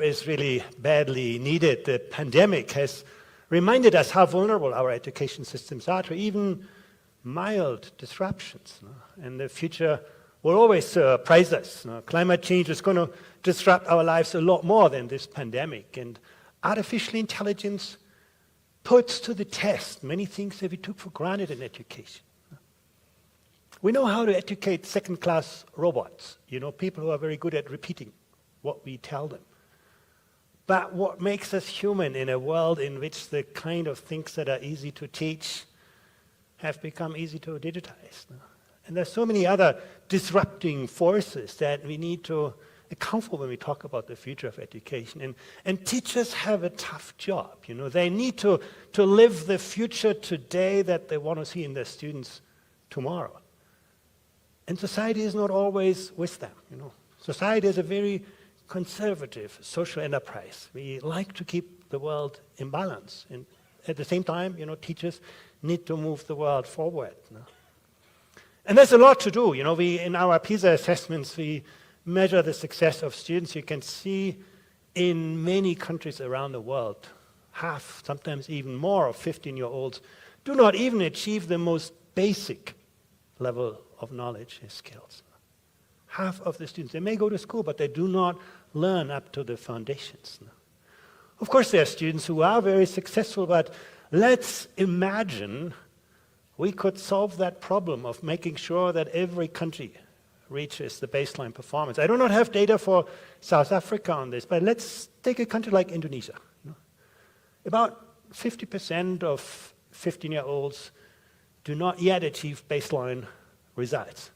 is really badly needed. The pandemic has reminded us how vulnerable our education systems are to even mild disruptions. And the future will always surprise us. Climate change is going to disrupt our lives a lot more than this pandemic. And artificial intelligence puts to the test many things that we took for granted in education. We know how to educate second-class robots, people who are very good at repeating what we tell them. But what makes us human in a world in which the kind of things that are easy to teach have become easy to digitize? And there's so many other disrupting forces that we need to account for when we talk about the future of education. And teachers have a tough job. They need to live the future today that they want to see in their students tomorrow. And society is not always with them. Society is a very conservative social enterprise. We like to keep the world in balance. And at the same time, teachers need to move the world forward. And there's a lot to do. In our PISA assessments, we measure the success of students. You can see in many countries around the world, half, sometimes even more of 15-year-olds do not even achieve the most basic level of knowledge and skills. Half of the students, they may go to school, but they do not learn up to the foundations. Of course, there are students who are very successful, but let's imagine we could solve that problem of making sure that every country reaches the baseline performance. I do not have data for South Africa on this, but let's take a country like Indonesia. About 50% of 15-year-olds do not yet achieve baseline results.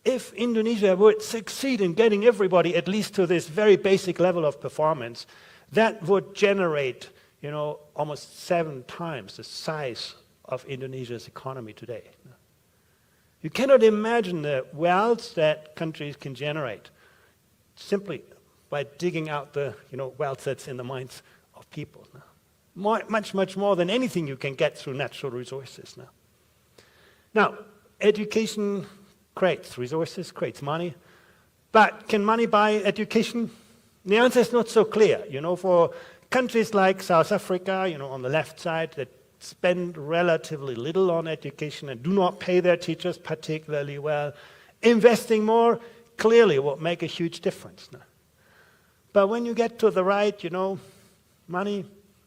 If Indonesia would succeed in getting everybody at least to this very basic level of performance, that would generate, almost 7 times the size of Indonesia's economy today. You cannot imagine the wealth that countries can generate simply by digging out the, wealth that's in the minds of people. Much, much more than anything you can get through natural resources now. Now, education creates resources, creates money, but can money buy education? The answer is not so clear. For countries like South Africa, on the left side, that spend relatively little on education and do not pay their teachers particularly well, investing more clearly will make a huge difference. But when you get to the right, money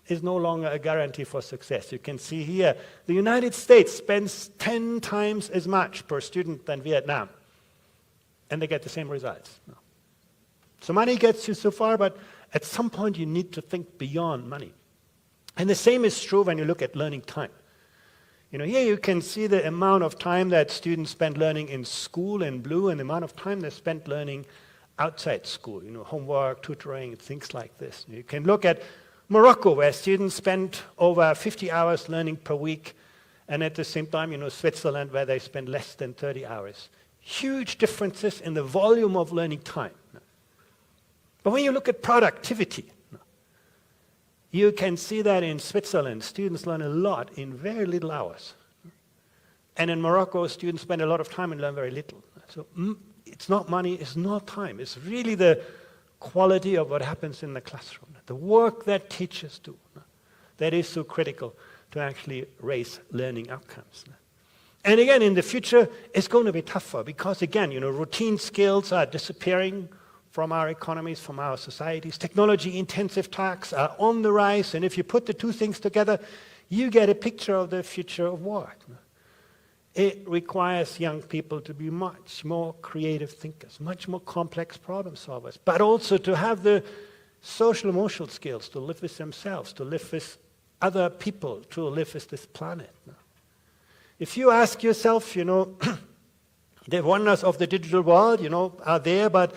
is no longer a guarantee for success. You can see here, the United States spends 10 times as much per student than Vietnam, and they get the same results. So money gets you so far, but at some point you need to think beyond money. And the same is true when you look at learning time. Here you can see the amount of time that students spend learning in school in blue and the amount of time they spend learning outside school, homework, tutoring, things like this. You can look at Morocco, where students spend over 50 hours learning per week, and at the same time, Switzerland, where they spend less than 30 hours. Huge differences in the volume of learning time. But when you look at productivity, you can see that in Switzerland, students learn a lot in very little hours. And in Morocco, students spend a lot of time and learn very little. So it's not money, it's not time. It's really the quality of what happens in the classroom, the work that teachers do, that is so critical to actually raise learning outcomes. And again, in the future, it's going to be tougher because, again, routine skills are disappearing from our economies, from our societies. Technology-intensive tasks are on the rise, and if you put the two things together, you get a picture of the future of work. It requires young people to be much more creative thinkers, much more complex problem solvers, but also to have the social emotional skills to live with themselves, to live with other people, to live with this planet. If you ask yourself, the wonders of the digital world, are there, but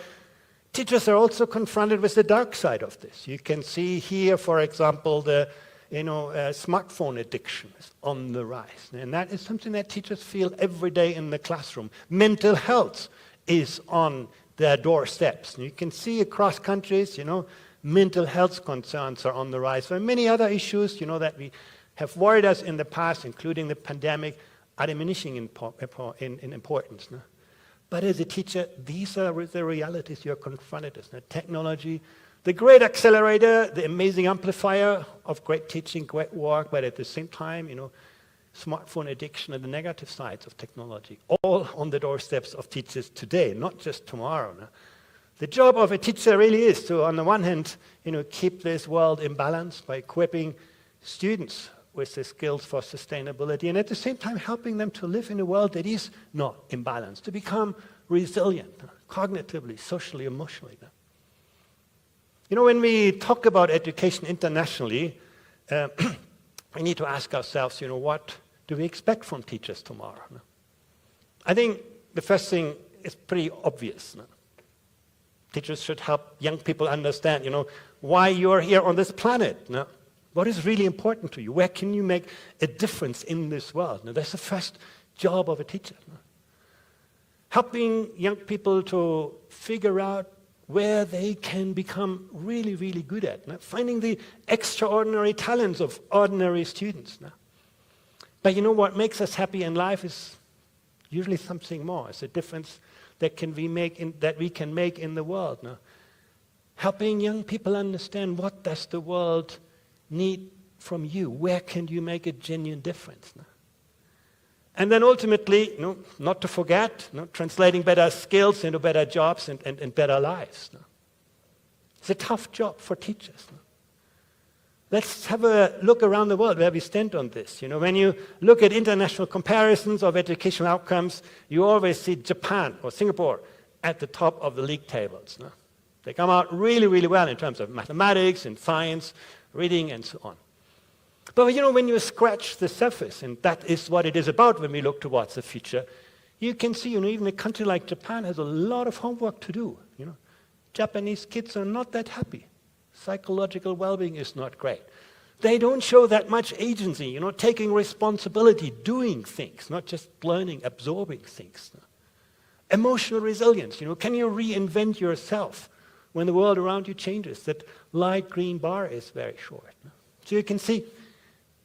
teachers are also confronted with the dark side of this. You can see here, for example, the smartphone addiction is on the rise. And that is something that teachers feel every day in the classroom. Mental health is on their doorsteps. And you can see across countries, mental health concerns are on the rise. There are many other issues, that we have worried us in the past, including the pandemic, are diminishing in importance. But as a teacher, these are the realities you're confronted with. Technology The great accelerator, the amazing amplifier of great teaching, great work, but at the same time, smartphone addiction and the negative sides of technology, all on the doorsteps of teachers today, not just tomorrow. No? The job of a teacher really is to, on the one hand, keep this world in balance by equipping students with the skills for sustainability, and at the same time helping them to live in a world that is not in balance, to become resilient, cognitively, socially, emotionally. When we talk about education internationally, we need to ask ourselves, what do we expect from teachers tomorrow? I think the first thing is pretty obvious. Teachers should help young people understand, why you're here on this planet. What is really important to you? Where can you make a difference in this world? That's the first job of a teacher. Helping young people to figure out where they can become really, really good at. Finding the extraordinary talents of ordinary students. But what makes us happy in life is usually something more. It's a difference that we can make in the world. Helping young people understand, what does the world need from you? Where can you make a genuine difference? And then ultimately, not to forget, translating better skills into better jobs and better lives. It's a tough job for teachers. Let's have a look around the world where we stand on this. When you look at international comparisons of educational outcomes, you always see Japan or Singapore at the top of the league tables. They come out really, really well in terms of mathematics and science, reading, and so on. But when you scratch the surface, and that is what it is about when we look towards the future, you can see, even a country like Japan has a lot of homework to do. Japanese kids are not that happy. Psychological well-being is not great. They don't show that much agency, taking responsibility, doing things, not just learning, absorbing things. Emotional resilience, can you reinvent yourself when the world around you changes? That light green bar is very short. So you can see,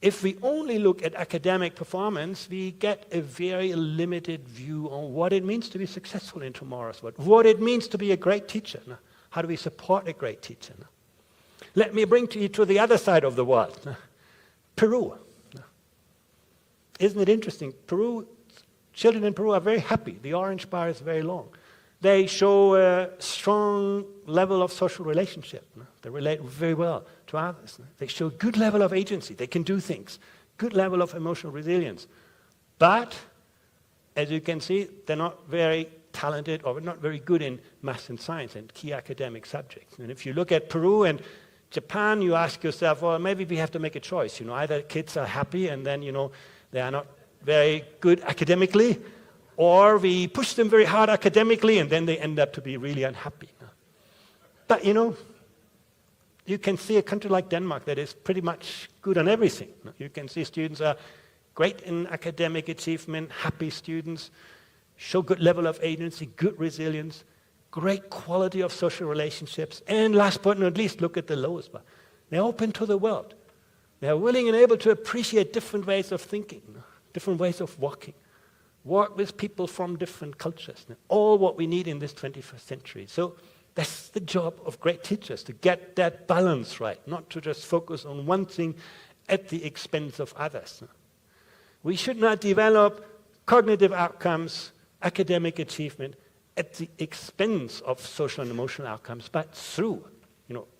if we only look at academic performance, we get a very limited view on what it means to be successful in tomorrow's world, what it means to be a great teacher. How do we support a great teacher? Let me bring you to the other side of the world, Peru. Isn't it interesting? Children in Peru are very happy. The orange bar is very long. They show a strong level of social relationship. They relate very well to others. They show a good level of agency. They can do things. Good level of emotional resilience. But, as you can see, they're not very talented or not very good in math and science and key academic subjects. And if you look at Peru and Japan, you ask yourself, well, maybe we have to make a choice. Either kids are happy and then, they are not very good academically, or we push them very hard academically and then they end up to be really unhappy. But, you can see a country like Denmark that is pretty much good on everything. You can see students are great in academic achievement, happy students, show good level of agency, good resilience, great quality of social relationships, and last but not least, look at the lowest bar. They're open to the world. They're willing and able to appreciate different ways of thinking, different ways of walking, work with people from different cultures, all what we need in this 21st century. So that's the job of great teachers, to get that balance right, not to just focus on one thing at the expense of others. We should not develop cognitive outcomes, academic achievement, at the expense of social and emotional outcomes, but through,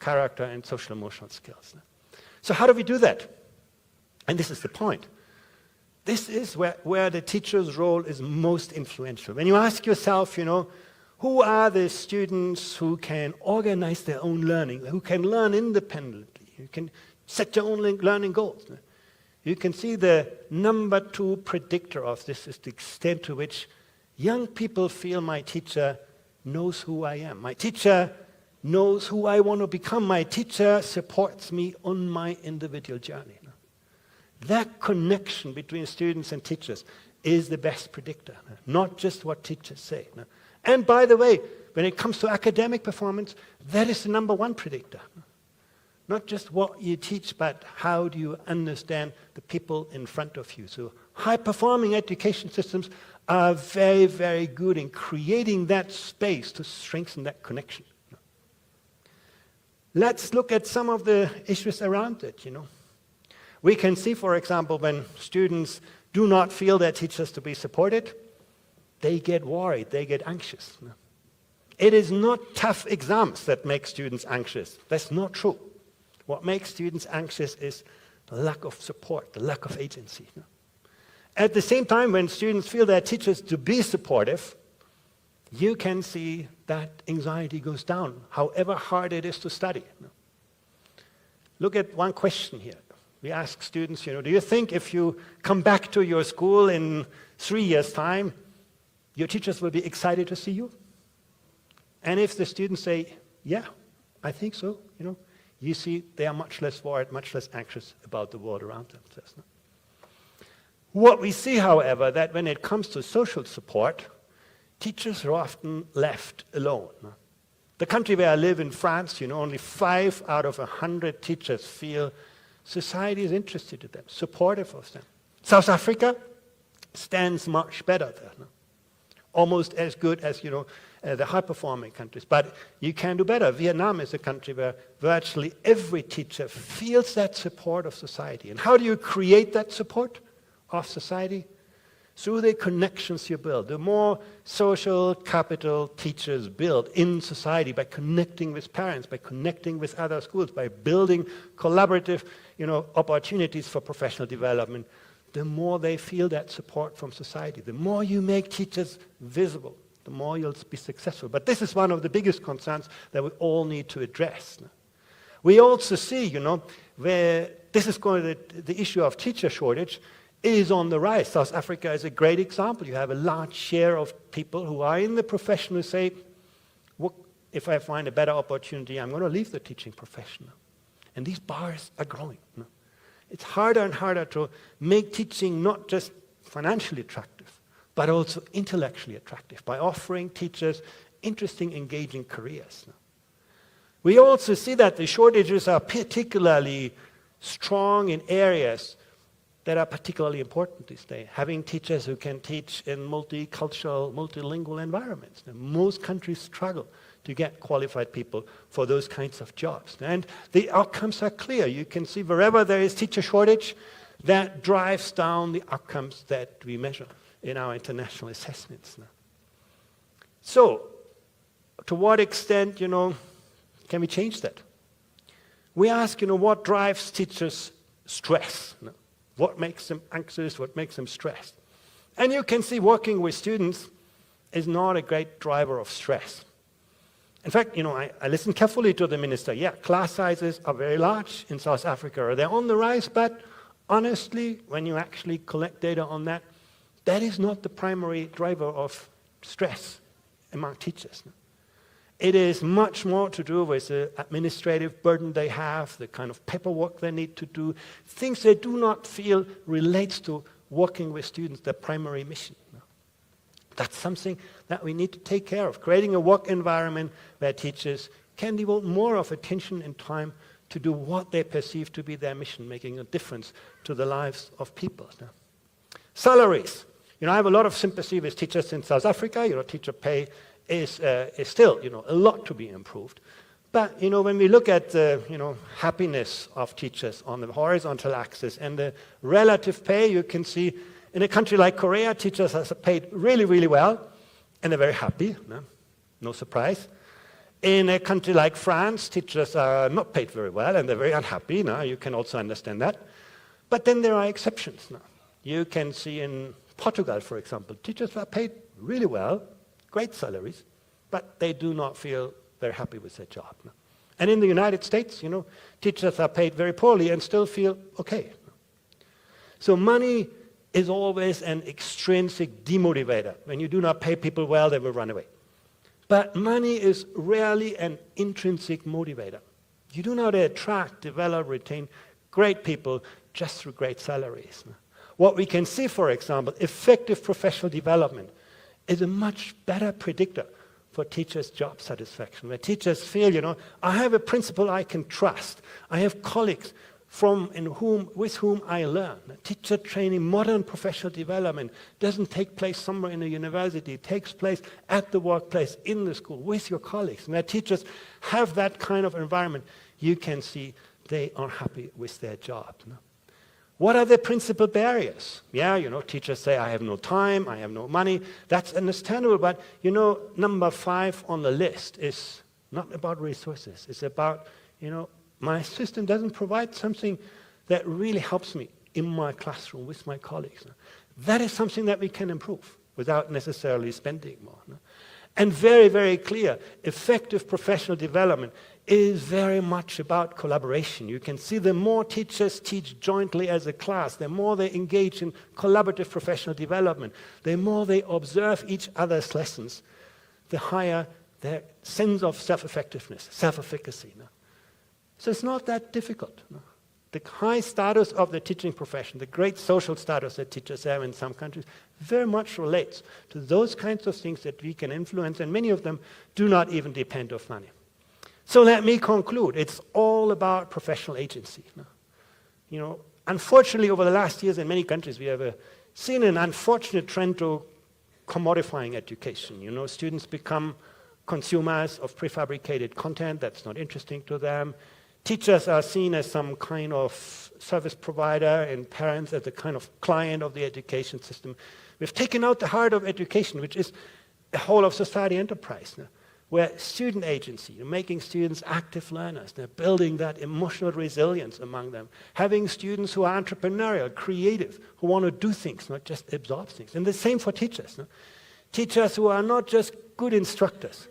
character and social emotional skills. So how do we do that? And this is the point. This is where the teacher's role is most influential. When you ask yourself, who are the students who can organize their own learning, who can learn independently, who can set their own learning goals? You can see the number 2 predictor of this is the extent to which young people feel my teacher knows who I am. My teacher knows who I want to become. My teacher supports me on my individual journey. That connection between students and teachers is the best predictor, not just what teachers say. And by the way, when it comes to academic performance, that is the number 1 predictor. Not just what you teach, but how do you understand the people in front of you. So high-performing education systems are very, very good in creating that space to strengthen that connection. Let's look at some of the issues around it, We can see, for example, when students do not feel their teachers to be supported, they get worried, they get anxious. It is not tough exams that make students anxious. That's not true. What makes students anxious is the lack of support, the lack of agency. At the same time, when students feel their teachers to be supportive, you can see that anxiety goes down, however hard it is to study. Look at one question here. We ask students, do you think if you come back to your school in 3 years' time, your teachers will be excited to see you? And if the students say, yeah, I think so, you see they are much less worried, much less anxious about the world around them. What we see, however, that when it comes to social support, teachers are often left alone. The country where I live in France, only 5 out of 100 teachers feel society is interested in them, supportive of them. South Africa stands much better there. Almost as good as, the high-performing countries. But you can do better. Vietnam is a country where virtually every teacher feels that support of society. And how do you create that support of society? Through the connections you build. The more social capital teachers build in society by connecting with parents, by connecting with other schools, by building collaborative, opportunities for professional development, the more they feel that support from society. The more you make teachers visible, the more you'll be successful. But this is one of the biggest concerns that we all need to address. We also see, where this is going to, the issue of teacher shortage is on the rise. South Africa is a great example. You have a large share of people who are in the profession who say, well, if I find a better opportunity, I'm going to leave the teaching profession. And these bars are growing. It's harder and harder to make teaching not just financially attractive, but also intellectually attractive by offering teachers interesting, engaging careers. We also see that the shortages are particularly strong in areas that are particularly important these days. Having teachers who can teach in multicultural, multilingual environments. Most countries struggle to get qualified people for those kinds of jobs. And the outcomes are clear. You can see wherever there is teacher shortage, that drives down the outcomes that we measure in our international assessments. So, to what extent, can we change that? We ask, what drives teachers' stress? What makes them anxious? What makes them stressed? And you can see working with students is not a great driver of stress. In fact, I listened carefully to the minister. Yeah, class sizes are very large in South Africa. They're on the rise, but honestly, when you actually collect data on that, that is not the primary driver of stress among teachers. It is much more to do with the administrative burden they have, the kind of paperwork they need to do, things they do not feel relates to working with students, their primary mission. That's something that we need to take care of, creating a work environment where teachers can devote more of attention and time to do what they perceive to be their mission, making a difference to the lives of people. Salaries. I have a lot of sympathy with teachers in South Africa. Teacher pay is still, a lot to be improved. But, when we look at the, happiness of teachers on the horizontal axis and the relative pay, you can see in a country like Korea, teachers are paid really, really well, and they're very happy. No surprise. In a country like France, teachers are not paid very well, and they're very unhappy. You can also understand that. But then there are exceptions. You can see in Portugal, for example, teachers are paid really well, great salaries, but they do not feel very happy with their job. And in the United States, teachers are paid very poorly and still feel okay. So money is always an extrinsic demotivator. When you do not pay people well, they will run away. But money is rarely an intrinsic motivator. You do not attract, develop, retain great people just through great salaries. What we can see, for example, effective professional development is a much better predictor for teachers' job satisfaction, where teachers feel, I have a principal I can trust. I have colleagues with whom I learn. Teacher training, modern professional development doesn't take place somewhere in a university. It takes place at the workplace, in the school, with your colleagues. And that teachers have that kind of environment, you can see they are happy with their job. What are the principal barriers? Yeah, teachers say, I have no time, I have no money. That's understandable, but number 5 on the list is not about resources. It's about, my system doesn't provide something that really helps me in my classroom with my colleagues. That is something that we can improve without necessarily spending more. And very, very clear, effective professional development is very much about collaboration. You can see the more teachers teach jointly as a class, the more they engage in collaborative professional development, the more they observe each other's lessons, the higher their sense of self-effectiveness, self-efficacy. So it's not that difficult. The high status of the teaching profession, the great social status that teachers have in some countries, very much relates to those kinds of things that we can influence, and many of them do not even depend on money. So let me conclude. It's all about professional agency. Unfortunately, over the last years in many countries, we have seen an unfortunate trend to commodifying education. Students become consumers of prefabricated content that's not interesting to them. Teachers are seen as some kind of service provider and parents as a kind of client of the education system. We've taken out the heart of education, which is a whole of society enterprise, where student agency, making students active learners, building that emotional resilience among them, having students who are entrepreneurial, creative, who want to do things, not just absorb things. And the same for teachers. Teachers who are not just good instructors,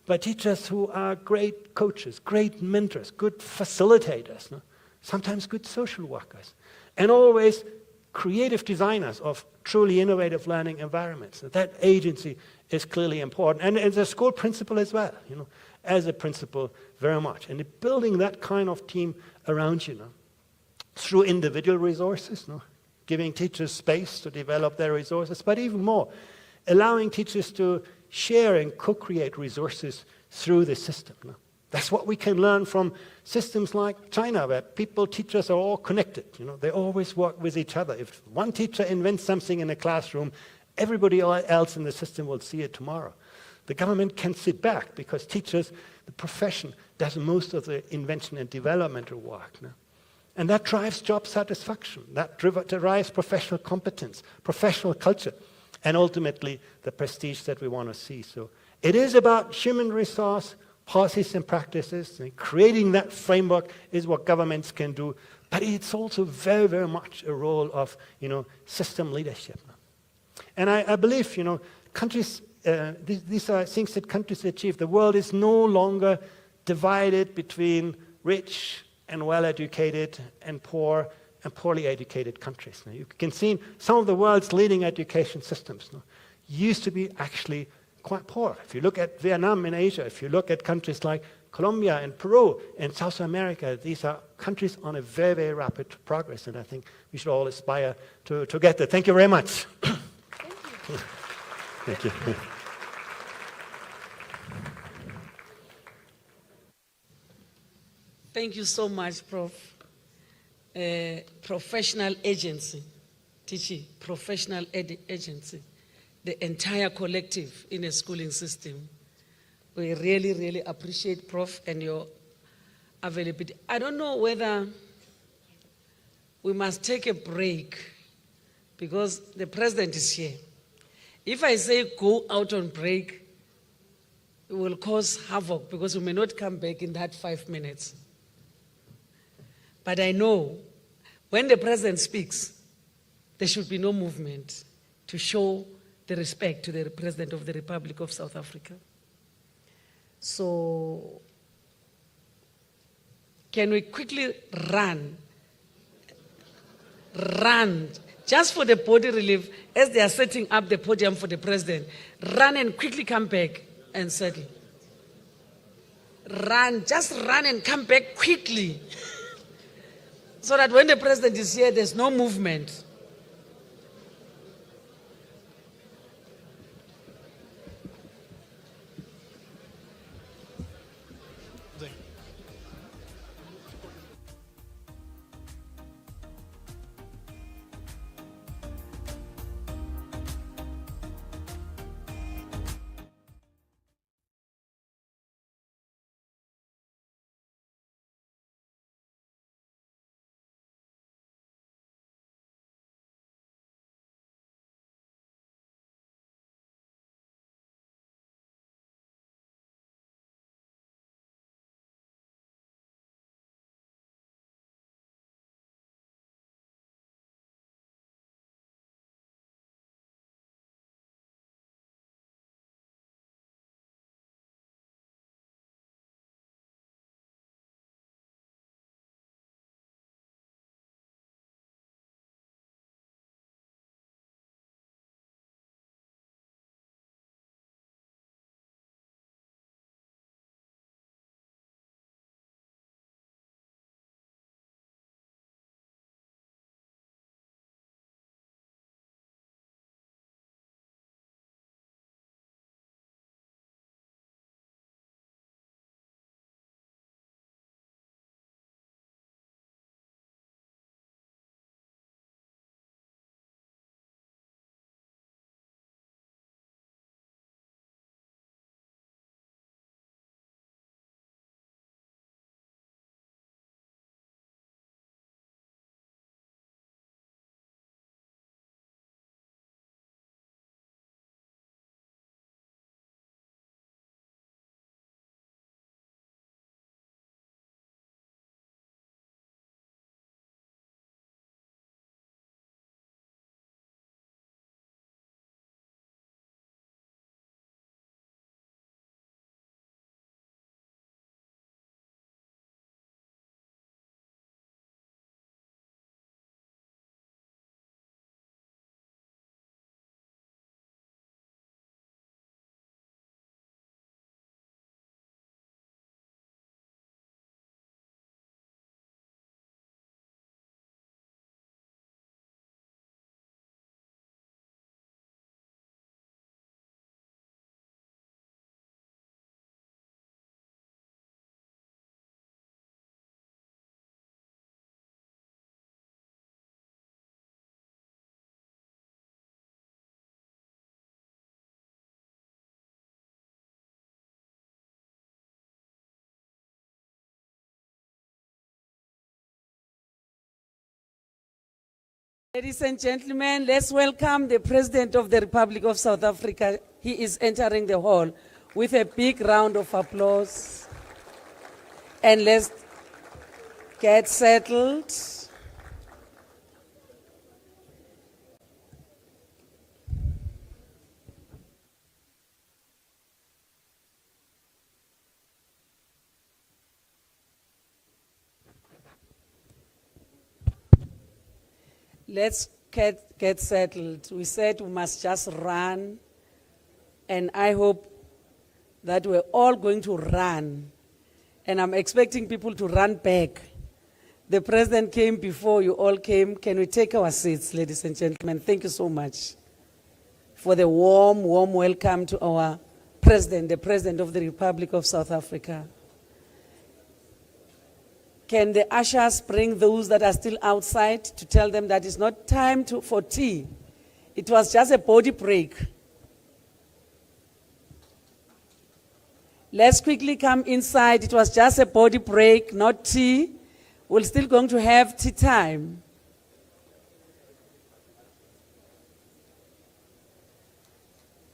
but teachers who are great coaches, great mentors, good facilitators, sometimes good social workers, and always creative designers of truly innovative learning environments. That agency is clearly important. And as a school principal as well, as a principal very much. And building that kind of team around you, through individual resources, giving teachers space to develop their resources, but even more, allowing teachers to share and co-create resources through the system. That's what we can learn from systems like China, where teachers are all connected. They always work with each other. If one teacher invents something in a classroom, everybody else in the system will see it tomorrow. The government can sit back because teachers, the profession, does most of the invention and developmental work. And that drives job satisfaction. That drives professional competence, professional culture, and ultimately the prestige that we want to see. So it is about human resource, policies and practices, and creating that framework is what governments can do, but it's also very, very much a role of, system leadership. And I believe, countries, these are things that countries achieve. The world is no longer divided between rich and well-educated and poor and poorly educated countries. You can see some of the world's leading education systems used to be actually quite poor. If you look at Vietnam in Asia, if you look at countries like Colombia and Peru and South America, these are countries on a very, very rapid progress, and I think we should all aspire to get there. Thank you very much. Thank you. Thank you so much, Prof. Professional agency, teaching, professional agency, the entire collective in a schooling system. We really, really appreciate Prof and your availability. I don't know whether we must take a break because the president is here. If I say go out on break, it will cause havoc because we may not come back in that 5 minutes. But I know when the president speaks, there should be no movement to show the respect to the President of the Republic of South Africa. So, can we quickly run, just for the body relief, as they are setting up the podium for the president, run and quickly come back and settle. Just run and come back quickly. So that when the president is here, there's no movement. Ladies and gentlemen, let's welcome the President of the Republic of South Africa. He is entering the hall with a big round of applause. And let's get settled. Let's get settled. We said we must just run, and I hope that we're all going to run. And I'm expecting people to run back. The President came before you all came. Can we take our seats, ladies and gentlemen? Thank you so much for the warm welcome to our President, the President of the Republic of South Africa. Can the ushers bring those that are still outside to tell them that it's not time for tea? It was just a body break. Let's quickly come inside. It was just a body break, not tea. We're still going to have tea time.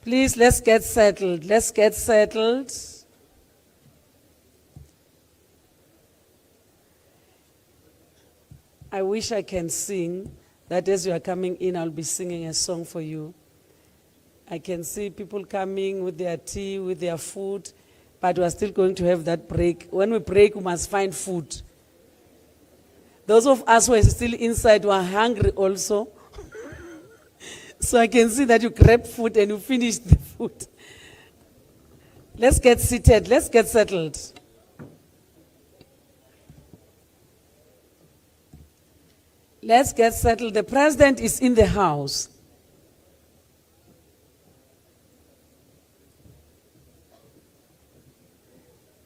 Please, let's get settled. Let's get settled. I wish I can sing, that as you are coming in, I'll be singing a song for you. I can see people coming with their tea, with their food, but we are still going to have that break. When we break, we must find food. Those of us who are still inside were hungry also. So I can see that you grab food and you finish the food. Let's get seated. Let's get settled. Let's get settled. The President is in the house.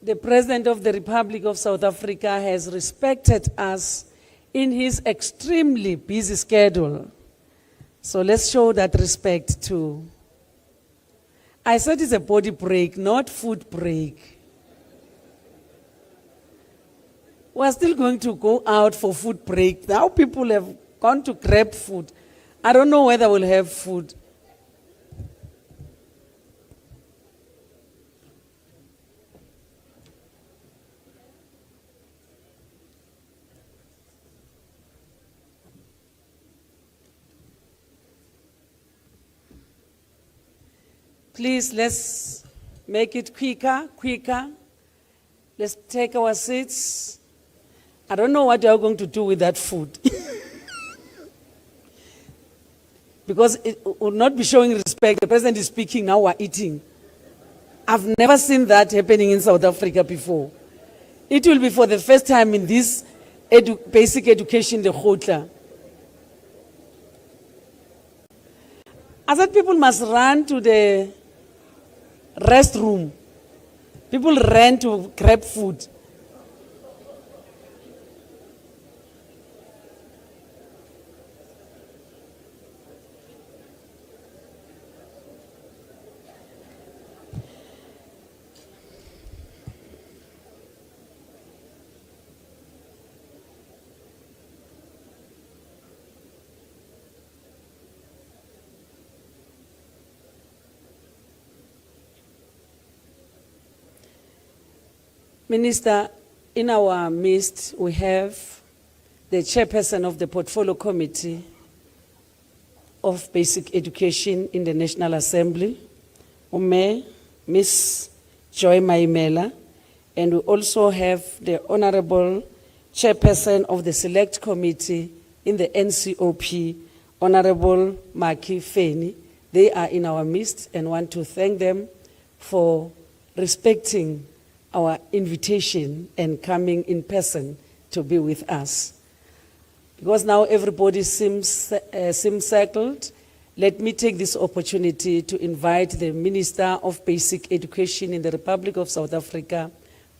The President of the Republic of South Africa has respected us in his extremely busy schedule. So let's show that respect too. I said it's a body break, not food break. We're still going to go out for food break. Now people have gone to grab food. I don't know whether we'll have food. Please, let's make it quicker. Let's take our seats. I don't know what you're going to do with that food. Because it will not be showing respect. The President is speaking, now we're eating. I've never seen that happening in South Africa before. It will be for the first time in this basic education, the Khotla. I said people must run to the restroom. People ran to grab food. Minister, in our midst, we have the chairperson of the Portfolio Committee of Basic Education in the National Assembly, Ms. Joy Maimela, and we also have the Honorable Chairperson of the Select Committee in the NCOP, Honorable Maki Feni. They are in our midst and want to thank them for respecting our invitation and coming in person to be with us. Because now everybody seems settled, let me take this opportunity to invite the Minister of Basic Education in the Republic of South Africa,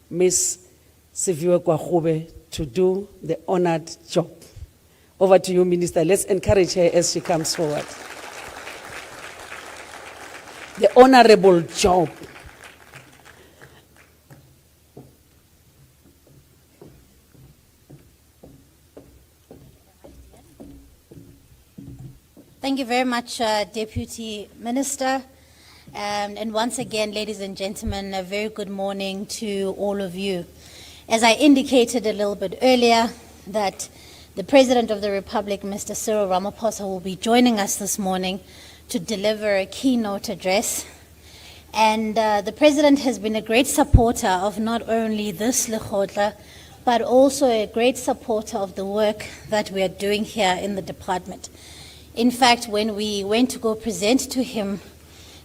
Ms. Siviwe Kwagube, to do the honored job. Over to you, Minister. Let's encourage her as she comes forward. The honorable job. Thank you very much, Deputy Minister. And once again, ladies and gentlemen, a very good morning to all of you. As I indicated a little bit earlier, that the President of the Republic, Mr. Cyril Ramaphosa, will be joining us this morning to deliver a keynote address. And the President has been a great supporter of not only this Lekgotla, but also a great supporter of the work that we are doing here in the department. In fact, when we went to go present to him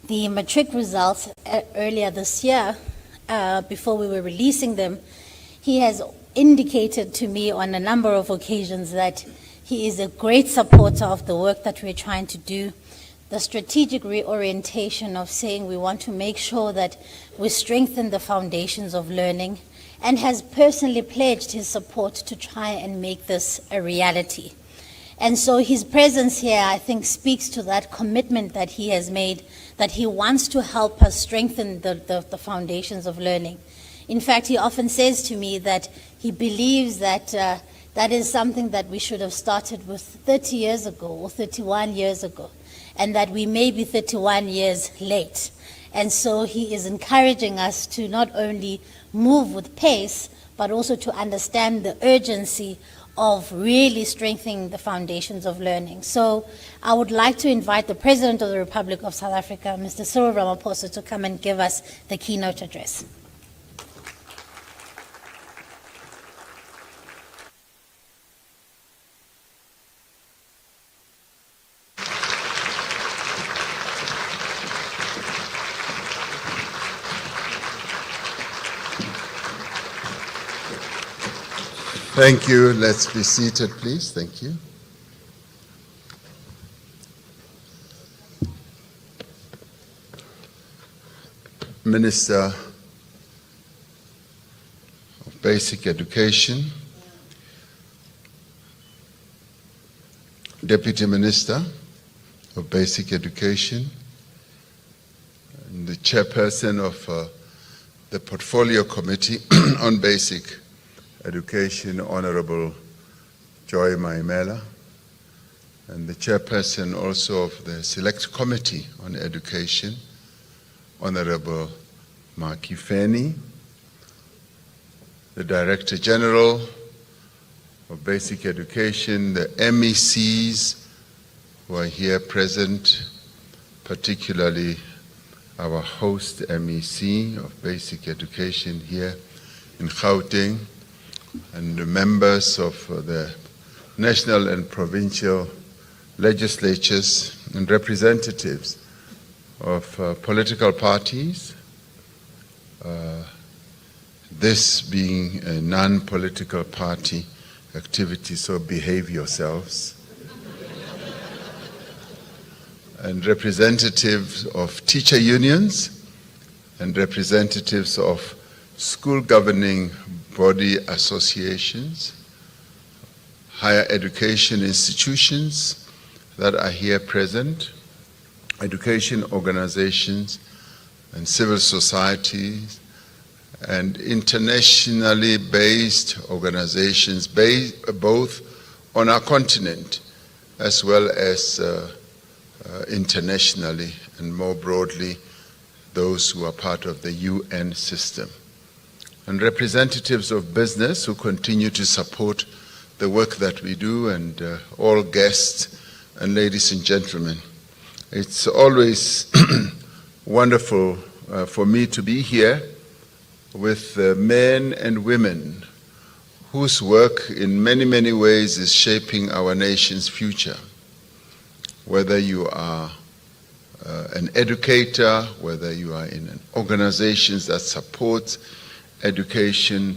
the matric results earlier this year, before we were releasing them, he has indicated to me on a number of occasions that he is a great supporter of the work that we're trying to do, the strategic reorientation of saying we want to make sure that we strengthen the foundations of learning, and has personally pledged his support to try and make this a reality. And so his presence here, I think, speaks to that commitment that he has made, that he wants to help us strengthen the foundations of learning. In fact, he often says to me that he believes that that is something that we should have started with 30 years ago or 31 years ago, and that we may be 31 years late. And so he is encouraging us to not only move with pace, but also to understand the urgency of really strengthening the foundations of learning. So I would like to invite the President of the Republic of South Africa, Mr. Cyril Ramaphosa, to come and give us the keynote address. Thank you. Let's be seated, please. Thank you. Minister of Basic Education, Deputy Minister of Basic Education, and the Chairperson of the Portfolio Committee on Basic Education, Honorable Joy Maimela, and the Chairperson also of the Select Committee on Education, Honorable Ntshavheni, the Director General of Basic Education, the MECs who are here present, particularly our host MEC of Basic Education here in Gauteng, and the members of the national and provincial legislatures and representatives of political parties, this being a non-political party activity, so behave yourselves, and representatives of teacher unions and representatives of school governing body associations, higher education institutions that are here present, education organizations and civil societies, and internationally based organizations both on our continent as well as internationally, and more broadly those who are part of the UN system, and representatives of business who continue to support the work that we do, and all guests and ladies and gentlemen. It's always wonderful for me to be here with men and women whose work in many, many ways is shaping our nation's future. Whether you are an educator, whether you are in an organizations that support education,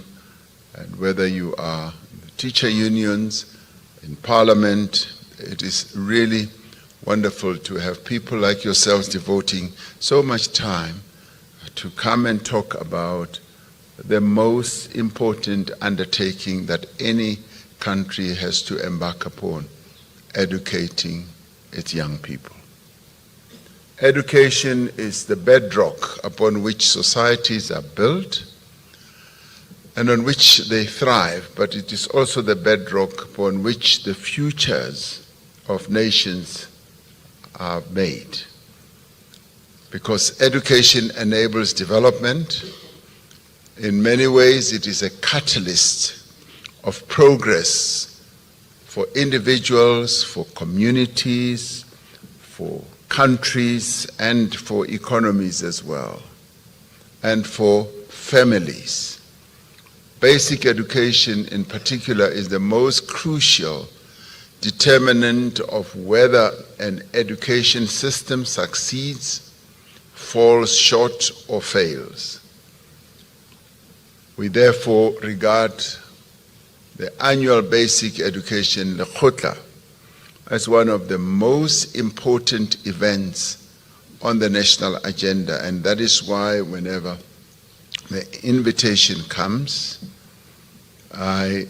and whether you are in teacher unions, in parliament, it is really wonderful to have people like yourselves devoting so much time to come and talk about the most important undertaking that any country has to embark upon, educating its young people. Education is the bedrock upon which societies are built and on which they thrive, but it is also the bedrock upon which the futures of nations are made. Because education enables development. In many ways, it is a catalyst of progress for individuals, for communities, for countries, and for economies as well, and for families. Basic education in particular is the most crucial determinant of whether an education system succeeds, falls short, or fails. We therefore regard the annual basic education Lekgotla as one of the most important events on the national agenda, and that is why whenever the invitation comes, I,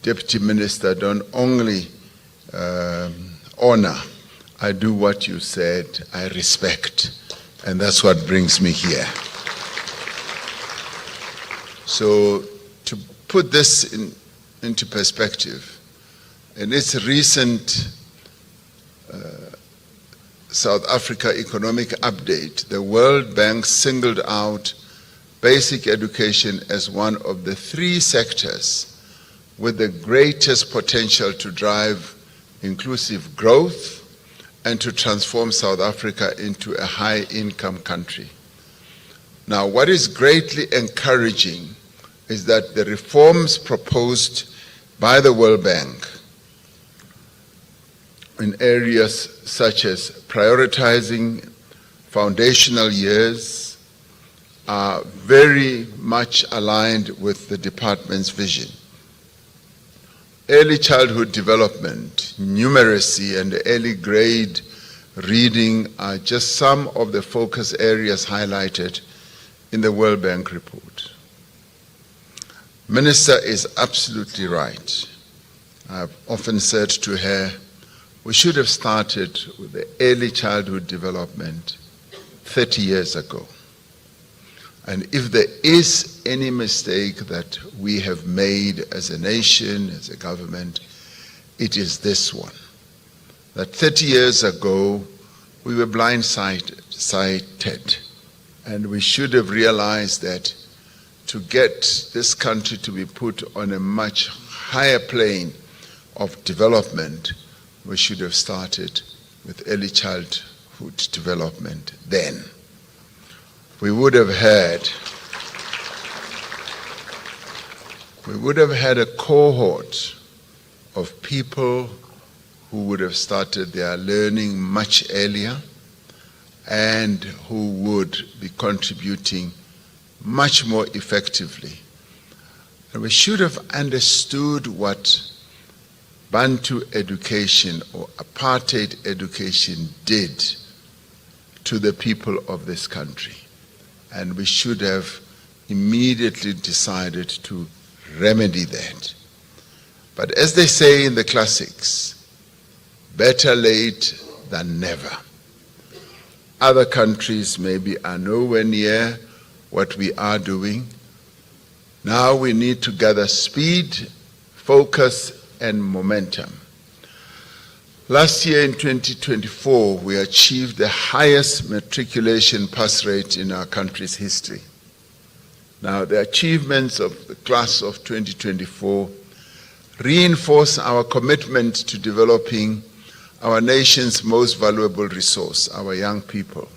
Deputy Minister, don't only honor, I do what you said, I respect, and that's what brings me here. So to put this into perspective, in its recent South Africa economic update, the World Bank singled out basic education as one of the 3 sectors with the greatest potential to drive inclusive growth and to transform South Africa into a high-income country. Now, what is greatly encouraging is that the reforms proposed by the World Bank in areas such as prioritizing foundational years are very much aligned with the department's vision. Early childhood development, numeracy, and early grade reading are just some of the focus areas highlighted in the World Bank report. Minister is absolutely right. I've often said to her, we should have started with the early childhood development 30 years ago. And if there is any mistake that we have made as a nation, as a government, it is this one. That 30 years ago, we were blindsided, and we should have realized that to get this country to be put on a much higher plane of development, we should have started with early childhood development then. We would have had a cohort of people who would have started their learning much earlier and who would be contributing much more effectively. And we should have understood what Bantu education or apartheid education did to the people of this country. And we should have immediately decided to remedy that. But as they say in the classics, better late than never. Other countries maybe are nowhere near what we are doing. Now we need to gather speed, focus, and momentum. Last year in 2024, we achieved the highest matriculation pass rate in our country's history. Now, the achievements of the class of 2024 reinforce our commitment to developing our nation's most valuable resource, our young people.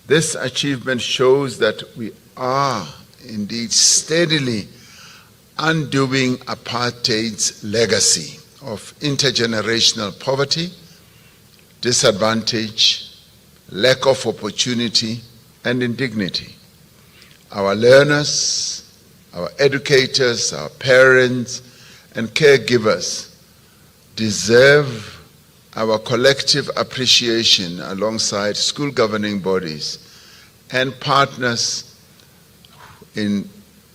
This achievement shows that we are indeed steadily undoing apartheid's legacy of intergenerational poverty, disadvantage, lack of opportunity, and indignity. Our learners, our educators, our parents, and caregivers deserve our collective appreciation alongside school governing bodies and partners in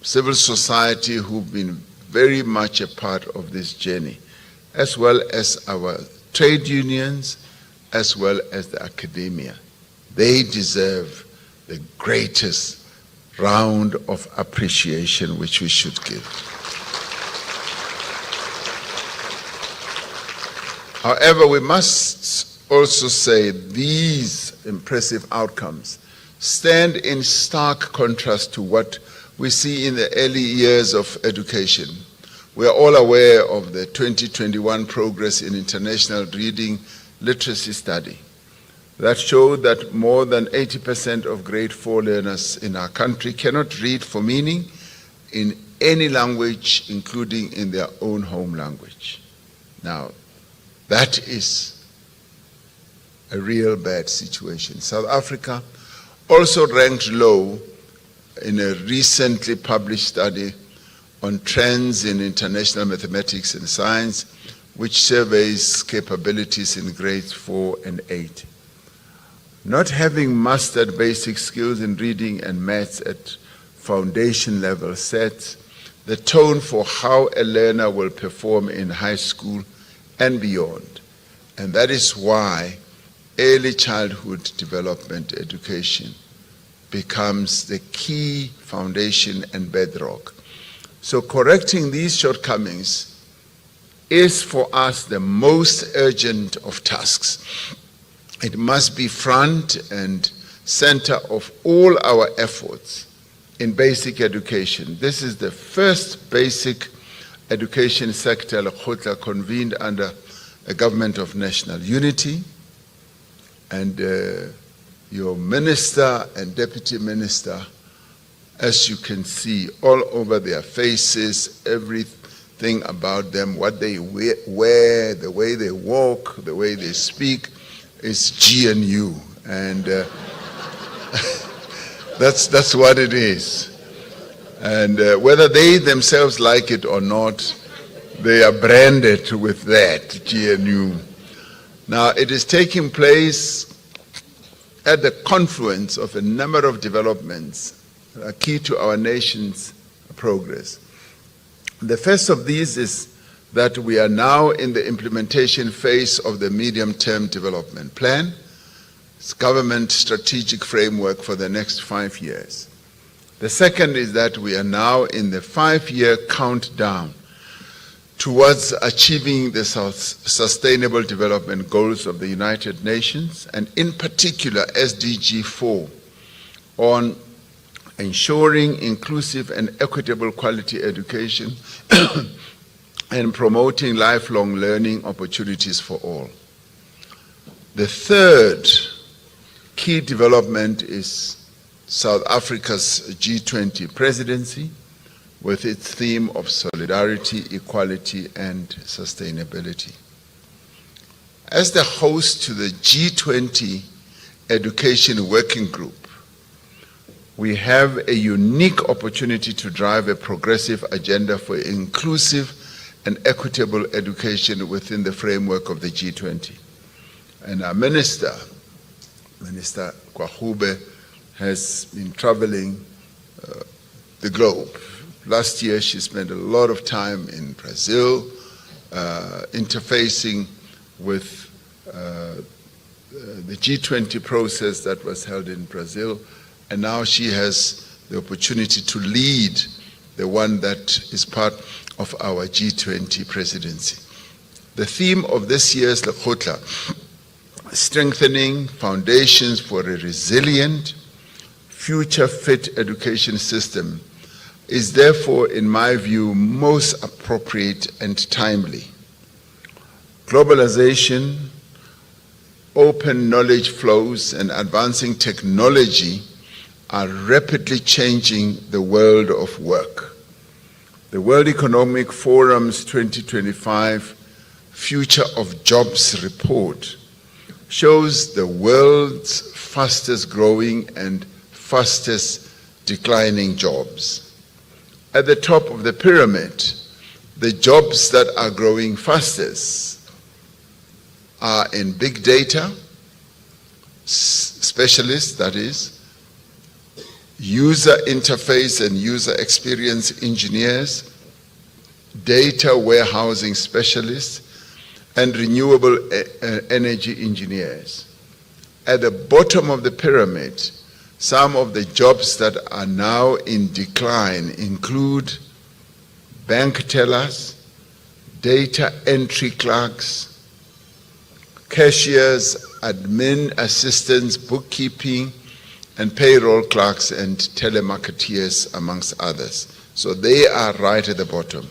civil society who've been very much a part of this journey, as well as our trade unions, as well as the academia. They deserve the greatest round of appreciation which we should give. However, we must also say these impressive outcomes stand in stark contrast to what we see in the early years of education. We are all aware of the 2021 Progress in International Reading Literacy Study that showed that more than 80% of grade 4 learners in our country cannot read for meaning in any language, including in their own home language. Now, that is a real bad situation. South Africa also ranked low in a recently published study on trends in international mathematics and science, which surveys capabilities in grades 4 and 8. Not having mastered basic skills in reading and maths at foundation level sets the tone for how a learner will perform in high school and beyond. And that is why early childhood development education becomes the key foundation and bedrock. So correcting these shortcomings is for us the most urgent of tasks. It must be front and center of all our efforts in basic education. This is the first basic education sector Lekgotla convened under a government of national unity, and your minister and deputy minister, as you can see all over their faces, everything about them, what they wear, the way they walk, the way they speak, is GNU, and that's what it is. And whether they themselves like it or not, they are branded with that, GNU. Now, it is taking place at the confluence of a number of developments that are key to our nation's progress. The first of these is that we are now in the implementation phase of the medium-term development plan, its government strategic framework for the next 5 years. The second is that we are now in the 5-year countdown towards achieving the Sustainable Development Goals of the United Nations, and in particular SDG 4, on ensuring inclusive and equitable quality education and promoting lifelong learning opportunities for all. The third key development is South Africa's G20 presidency, with its theme of solidarity, equality, and sustainability. As the host to the G20 Education Working Group, we have a unique opportunity to drive a progressive agenda for inclusive and equitable education within the framework of the G20. And our Minister Kwahube, has been traveling the globe. Last year, she spent a lot of time in Brazil, interfacing with the G20 process that was held in Brazil, and now she has the opportunity to lead the one that is part of our G20 presidency. The theme of this year's Lekgotla, strengthening foundations for a resilient, future-fit education system, is therefore, in my view, most appropriate and timely. Globalization, open knowledge flows, and advancing technology are rapidly changing the world of work. The World Economic Forum's 2025 Future of Jobs report shows the world's fastest growing and fastest declining jobs. At the top of the pyramid, the jobs that are growing fastest are in big data, specialists, that is, user interface and user experience engineers, data warehousing specialists, and renewable energy engineers. At the bottom of the pyramid, some of the jobs that are now in decline include bank tellers, data entry clerks, cashiers, admin assistants, bookkeeping, and payroll clerks and telemarketeers, amongst others. So they are right at the bottom.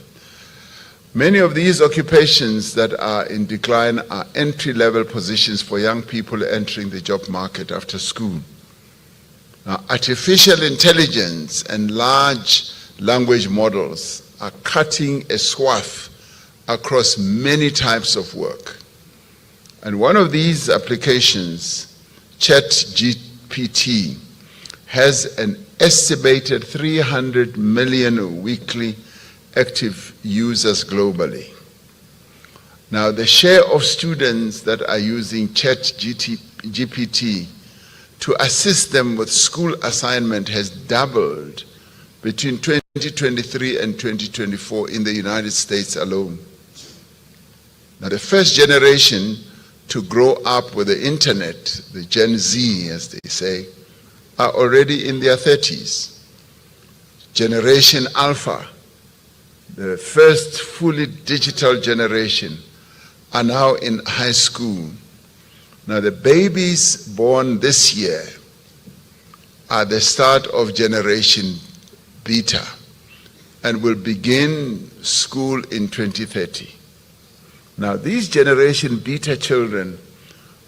Many of these occupations that are in decline are entry-level positions for young people entering the job market after school. Now, artificial intelligence and large language models are cutting a swath across many types of work. And one of these applications, ChatGPT, has an estimated 300 million weekly active users globally. Now, the share of students that are using ChatGPT to assist them with school assignment has doubled between 2023 and 2024 in the United States alone. Now, the first generation to grow up with the internet, the Gen Z, as they say, are already in their 30s. Generation Alpha, the first fully digital generation, are now in high school. Now, the babies born this year are the start of Generation Beta and will begin school in 2030. Now, these Generation Beta children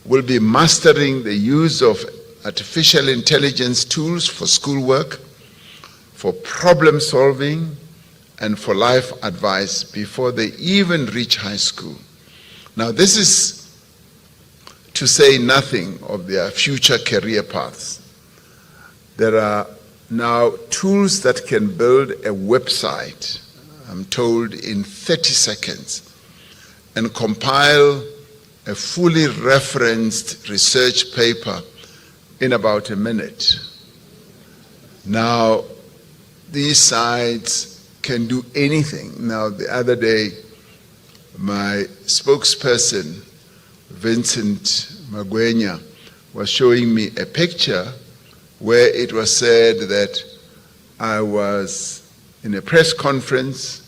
will be mastering the use of artificial intelligence tools for schoolwork, for problem solving, and for life advice before they even reach high school. Now, this is to say nothing of their future career paths. There are now tools that can build a website, I'm told, in 30 seconds, and compile a fully referenced research paper in about a minute. Now, these sites can do anything. Now, the other day, my spokesperson, Vincent Magwenya, was showing me a picture where it was said that I was in a press conference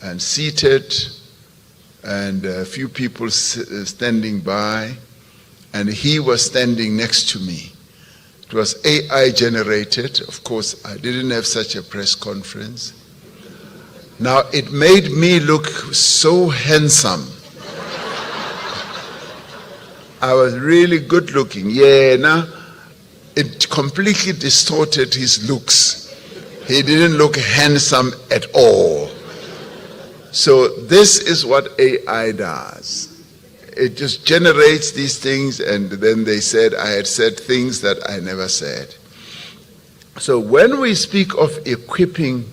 and seated and a few people standing by, and he was standing next to me. It was AI generated. Of course, I didn't have such a press conference. Now, it made me look so handsome. I was really good looking. Yeah, now it completely distorted his looks. He didn't look handsome at all. So this is what AI does. It just generates these things, and then they said I had said things that I never said. So when we speak of equipping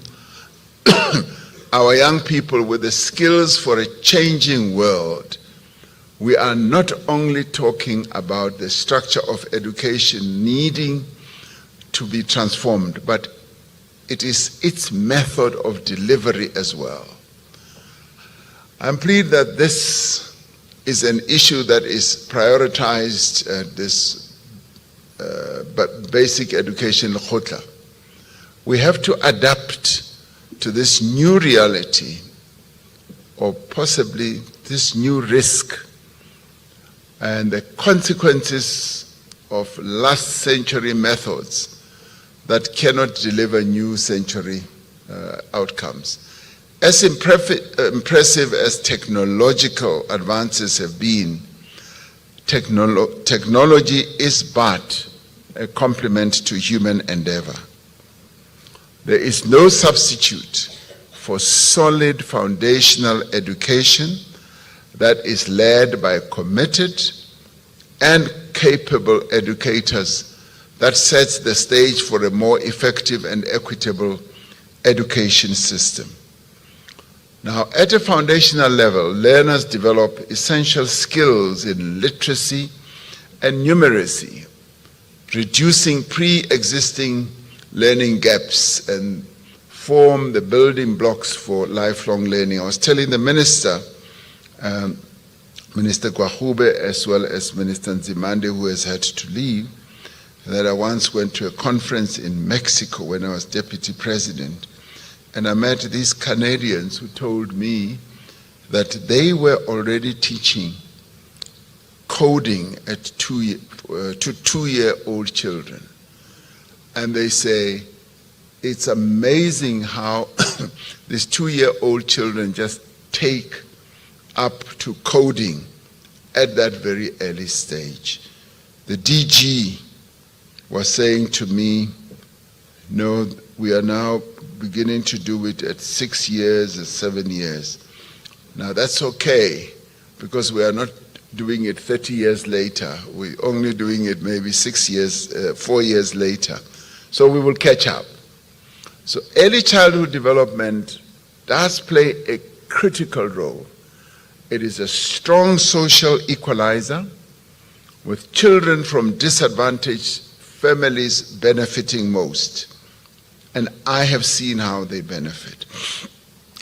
our young people with the skills for a changing world, we are not only talking about the structure of education needing to be transformed, but it is its method of delivery as well. I'm pleased that this is an issue that is prioritized at this basic education khotla. We have to adapt to this new reality, or possibly this new risk, and the consequences of last century methods that cannot deliver new century outcomes. As impressive as technological advances have been, technology is but a complement to human endeavor. There is no substitute for solid foundational education that is led by committed and capable educators that sets the stage for a more effective and equitable education system. Now, at a foundational level, learners develop essential skills in literacy and numeracy, reducing pre-existing learning gaps and form the building blocks for lifelong learning. I was telling the Minister, Minister Gwahube, as well as Minister Nzimande, who has had to leave, that I once went to a conference in Mexico when I was Deputy President, and I met these Canadians who told me that they were already teaching coding to 2-year-old children. And they say, it's amazing how these 2-year-old children just take up to coding at that very early stage. The DG was saying to me, no, we are now beginning to do it at 6 years or 7 years. Now that's okay, because we are not doing it 30 years later. We're only doing it maybe 4 years later. So we will catch up. So early childhood development does play a critical role. It is a strong social equalizer, with children from disadvantaged families benefiting most. And I have seen how they benefit.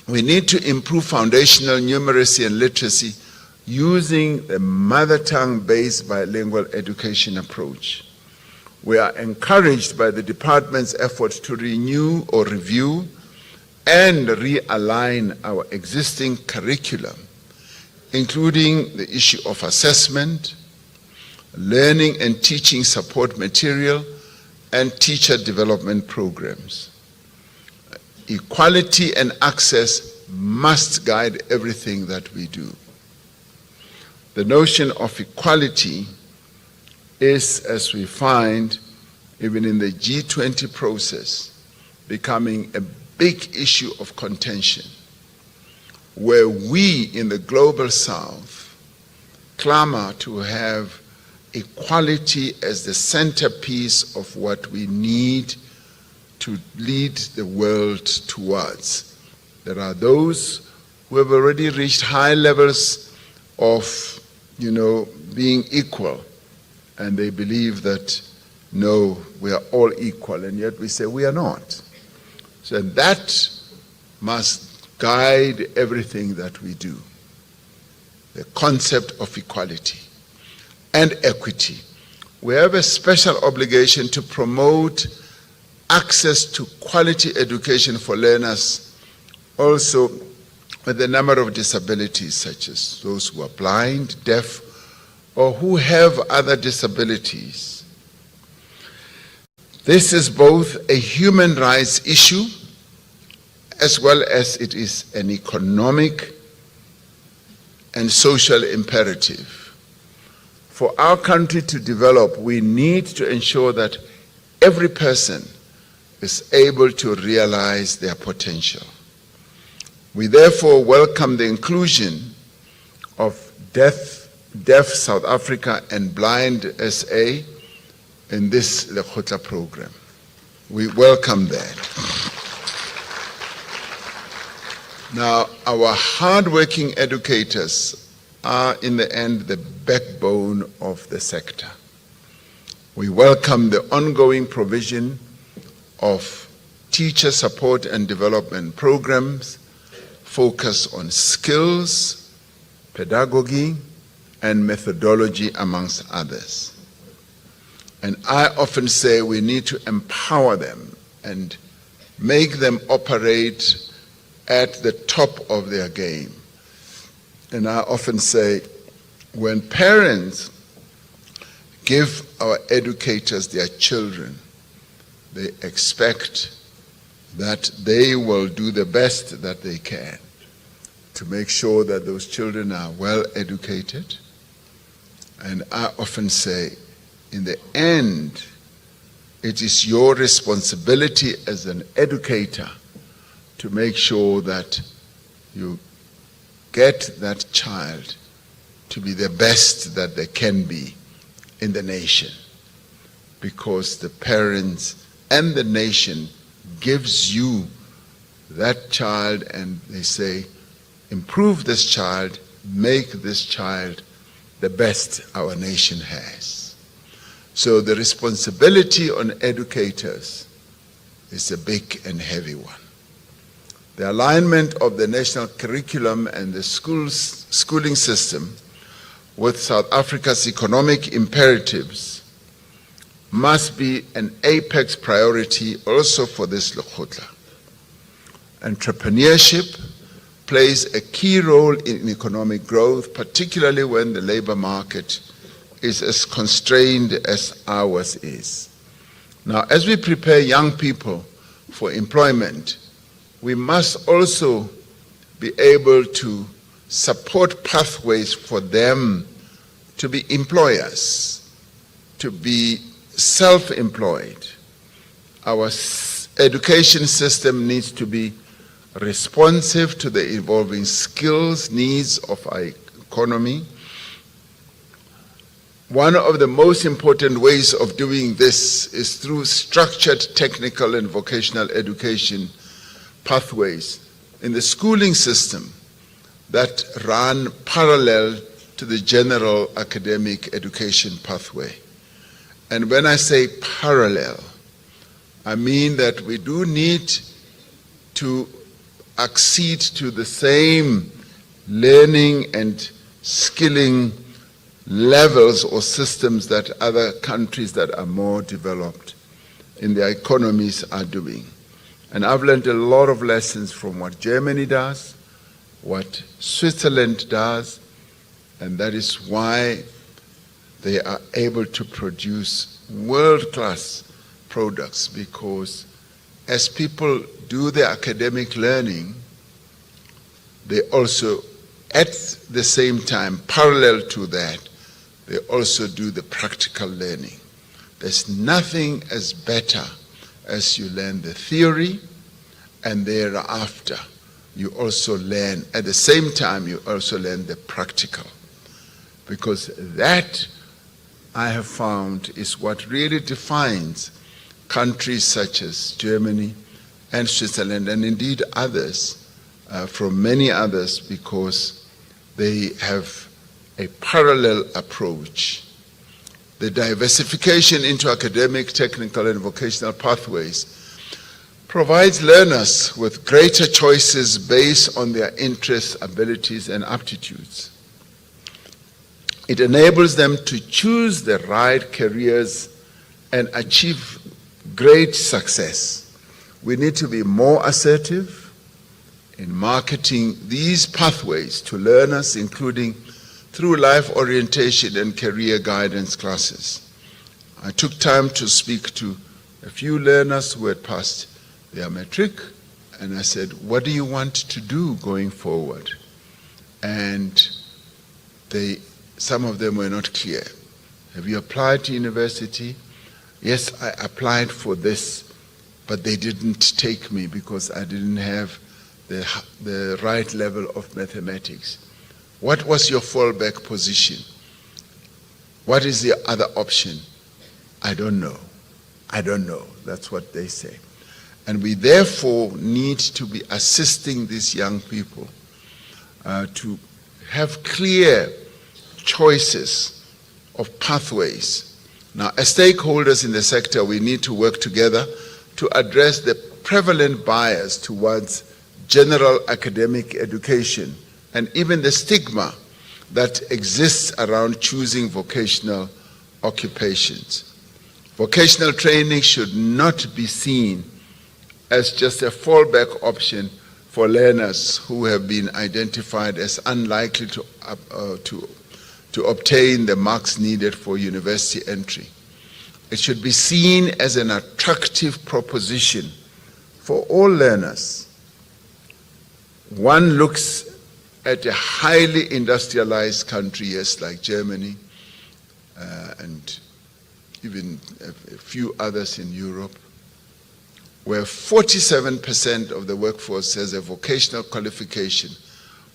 We need to improve foundational numeracy and literacy using the mother tongue-based bilingual education approach. We are encouraged by the department's efforts to renew or review and realign our existing curriculum, including the issue of assessment, learning and teaching support material, and teacher development programs. Equality and access must guide everything that we do. The notion of equality is, as we find, even in the G20 process, becoming a big issue of contention, where we in the global South clamor to have equality as the centerpiece of what we need to lead the world towards. There are those who have already reached high levels of, being equal, and they believe that, no, we are all equal, and yet we say we are not. So that must guide everything that we do. The concept of equality and equity. We have a special obligation to promote access to quality education for learners, also with a number of disabilities, such as those who are blind, deaf, or who have other disabilities. This is both a human rights issue as well as it is an economic and social imperative. For our country to develop, we need to ensure that every person is able to realize their potential. We therefore welcome the inclusion of Deaf South Africa and Blind SA in this Lekgotla program. We welcome that. Now, our hardworking educators are in the end the backbone of the sector. We welcome the ongoing provision of teacher support and development programs focused on skills, pedagogy, and methodology, amongst others. And I often say we need to empower them and make them operate at the top of their game. And I often say, when parents give our educators their children, they expect that they will do the best that they can to make sure that those children are well educated. And I often say, in the end, it is your responsibility as an educator to make sure that you get that child to be the best that they can be in the nation, because the parents and the nation gives you that child, and they say, improve this child, make this child the best our nation has. So the responsibility on educators is a big and heavy one. The alignment of the national curriculum and the schooling system with South Africa's economic imperatives must be an apex priority also for this Lekgotla. Entrepreneurship plays a key role in economic growth, particularly when the labor market is as constrained as ours is. Now, as we prepare young people for employment, we must also be able to support pathways for them to be employers, to be self-employed. Our education system needs to be responsive to the evolving skills needs of our economy. One of the most important ways of doing this is through structured technical and vocational education pathways in the schooling system that run parallel to the general academic education pathway. And when I say parallel, I mean that we do need to accede to the same learning and skilling levels or systems that other countries that are more developed in their economies are doing. And I've learned a lot of lessons from what Germany does, what Switzerland does, and that is why they are able to produce world-class products, because as people do their academic learning, they also, at the same time, parallel to that, they also do the practical learning. There's nothing as better as you learn the theory, and thereafter you also learn, at the same time you also learn the practical. Because that, I have found, is what really defines countries such as Germany and Switzerland, and indeed others, from many others, because they have a parallel approach. The diversification into academic, technical, and vocational pathways provides learners with greater choices based on their interests, abilities, and aptitudes. It enables them to choose the right careers and achieve great success. We need to be more assertive in marketing these pathways to learners, including through life orientation and career guidance classes. I took time to speak to a few learners who had passed their matric, and I said, what do you want to do going forward? And some of them were not clear. Have you applied to university? Yes, I applied for this, but they didn't take me because I didn't have the right level of mathematics. What was your fallback position? What is the other option? I don't know. I don't know. That's what they say. And we therefore need to be assisting these young people to have clear choices of pathways. Now, as stakeholders in the sector, we need to work together to address the prevalent bias towards general academic education and even the stigma that exists around choosing vocational occupations. Vocational training should not be seen as just a fallback option for learners who have been identified as unlikely to obtain the marks needed for university entry. It should be seen as an attractive proposition for all learners. One looks at a highly industrialized country, yes, like Germany, and even a few others in Europe, where 47% of the workforce has a vocational qualification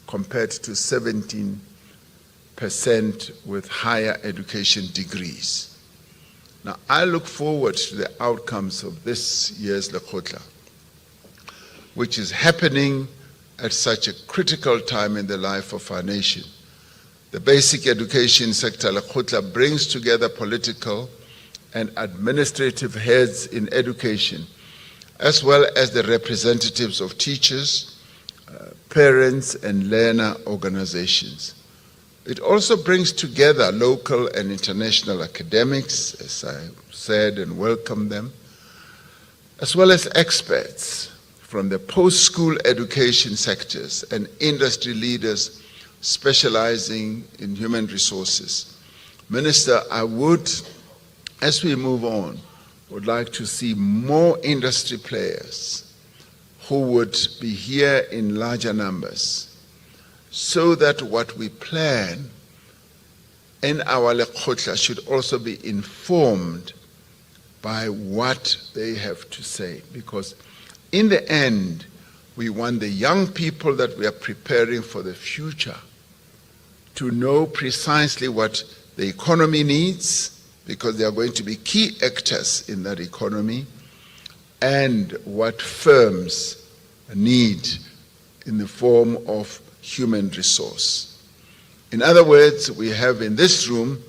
compared to 17% with higher education degrees. Now, I look forward to the outcomes of this year's Lekgotla, which is happening at such a critical time in the life of our nation. The basic education sector, Lekgotla, brings together political and administrative heads in education, as well as the representatives of teachers, parents, and learner organizations. It also brings together local and international academics, as I said, and welcome them, as well as experts from the post-school education sectors and industry leaders specializing in human resources. Minister, I would, as we move on, would like to see more industry players who would be here in larger numbers, so that what we plan in our lekgotla should also be informed by what they have to say. Because in the end, we want the young people that we are preparing for the future to know precisely what the economy needs, because they are going to be key actors in that economy, and what firms need in the form of human resource. In other words, we have in this room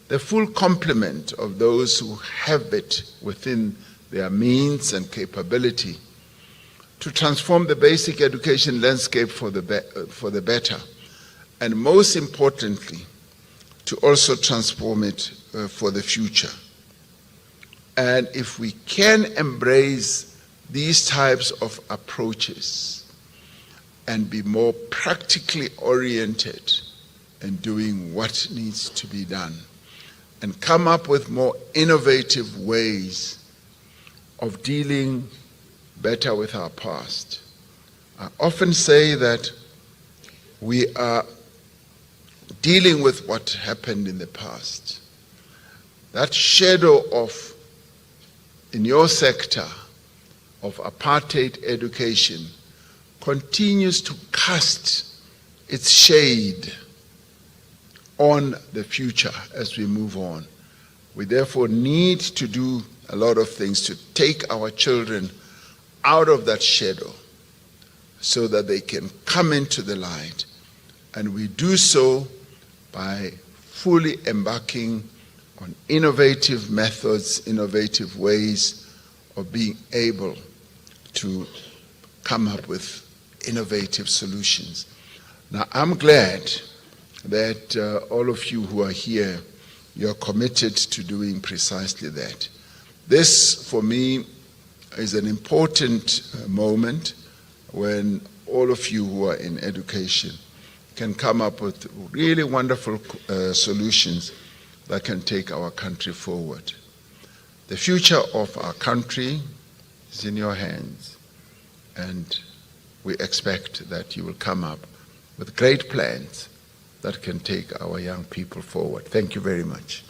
the full complement of those who have it within their means and capability to transform the basic education landscape for the better, and most importantly, to also transform it for the future. And if we can embrace these types of approaches and be more practically oriented in doing what needs to be done, and come up with more innovative ways of dealing better with our past. I often say that we are dealing with what happened in the past. That shadow of, in your sector, of apartheid education continues to cast its shade on the future as we move on. We therefore need to do a lot of things to take our children out of that shadow so that they can come into the light. And we do so by fully embarking on innovative methods, innovative ways of being able to come up with innovative solutions. Now, I'm glad that all of you who are here, you're committed to doing precisely that. This, for me, is an important moment when all of you who are in education can come up with really wonderful solutions that can take our country forward. The future of our country is in your hands, and we expect that you will come up with great plans that can take our young people forward. Thank you very much.